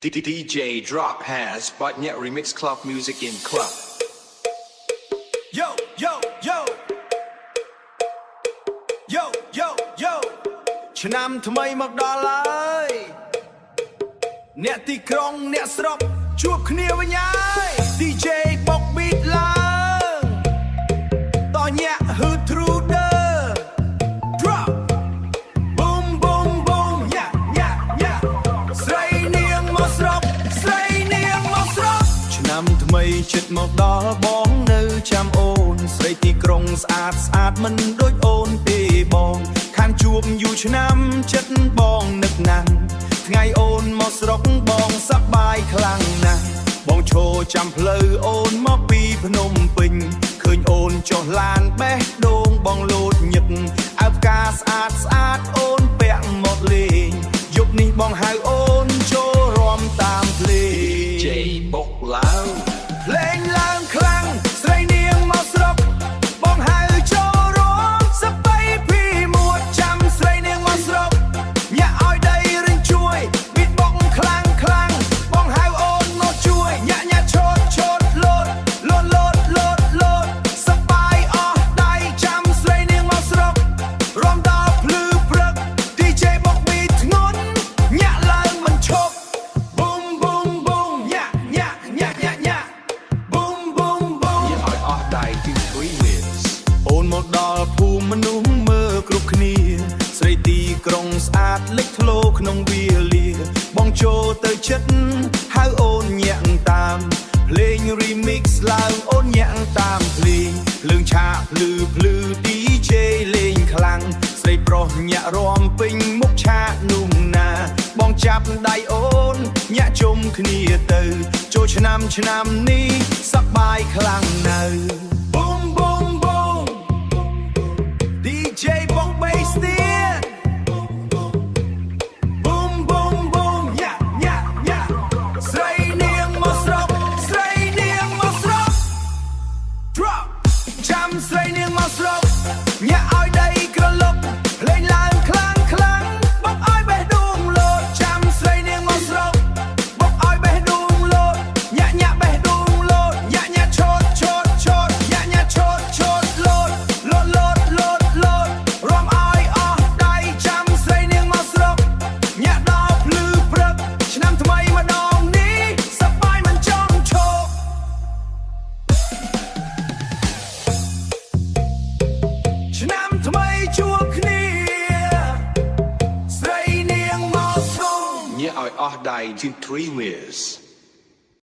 DJ Drop has Botnet Remix Club Music in Club. Yo, yo, yo. Yo, yo, yo. ឆ្នាំថ្មីមកដល់ហើយអ្នកទីក្រុងអ្នកស្រុកជួបគ្នាវិញហើយ DJ បុក beat ឡើងតោះញាក់ហឺ Truder Drop Boom boom boom ញាក់ញាក់ញាក់ស្រីនាងមកស្រុកស្រីនាងមកស្រុកឆ្នាំថ្មីជិតមកដល់បងនៅចាំអូនស្រីទីក្រុងស្អាតស្អាតមិនដូចអូនទេបងខានជួបយូរឆ្នាំចិត្តបងនឹកណាស់ថ្ងៃអូនមកស្រុកបងសប្បាយខ្លាំងណាស់បងឈរចាំផ្លូវអូនមកពីភ្នំពេញឃើញអូនចុះឡានបេះដូងបងលោតញឹកអាវផ្កាស្អាតស្អាតអូនពាក់មកលេងយប់នេះបងហៅអូនចូលរាំតាមភ្លេង DJ បុកឡើង ភ្លេងឡើងខ្លាំងស្រីនាងមកស្រុកបងហៅចូលរួមសបៃពីមួតចាំស្រីនាងមកស្រុកញាក់ឲ្យដីរិញជួយប៊ីតបងខ្លាំងខ្លាំងបងហៅអូនមកជួយញាក់ញាក់ឈោតឈោតលោតលោតលោតលោតលោតសបៃអស់ដៃចាំស្រីនាងមកស្រុករំដល់ភ្លឺព្រឹក DJ បុកពីធ្ងន់ញាក់ឡើងមិនឈប់ Boom boom boom ញាក់ញាក់ញាក់ញាក់ញាក់ Boom boom boom និយាយឲ្យអស់ដៃទី3 minutes អូនមកដល់ភូមិមនុស្សមើលគ្រប់គ្នាស្រីទីក្រុងស្អាតលេចធ្លោក្នុងវាលាបងចូលទៅចិត្តហៅអូនញាក់តាមភ្លេង remix ឡើងអូនញាក់តាមភ្លេងភ្លើងឆាកភ្លឺភ្លឺ DJ លេងខ្លាំងស្រីប្រុសញាក់រាំពេញមុខឆាកនោះណាបងចាប់ដៃអូនញាក់ជុំគ្នាទៅចូលឆ្នាំនេះសប្បាយខ្លាំងណាស់ Boom boom boom DJ បង bass ទៀត Boom boom boom ញាក់ញាក់ញាក់ស្រីនាងមកស្រុកស្រីនាងមកស្រុក Drop ចាំស្រីនាងមកស្រុកញាក់ឲ្យដីក្រឡុកភ្លេងឡើងខ្លាំងខ្លាំងបងឲ្យបេះដូងលោតចាំស្រីនាងមកស្រុកបងឲ្យបេះដូងលោតញាក់ញាក់បេះដូងលោតញាក់ញាក់ឈោតឈោតឈោតញាក់ញាក់ឈោតឈោតលោតលោតលោតលោតលោតរំឲ្យអស់ដៃចាំស្រីនាងមកស្រុកញាក់ដល់ភ្លឺព្រឹកឆ្នាំថ្មីម្ដងនេះសប្បាយមិនចង់ឈប់ឆ្នាំថ្មីជួបគ្នាស្រីនាងមកស្រុក និយាយឲ្យអស់ដៃទី3 minutes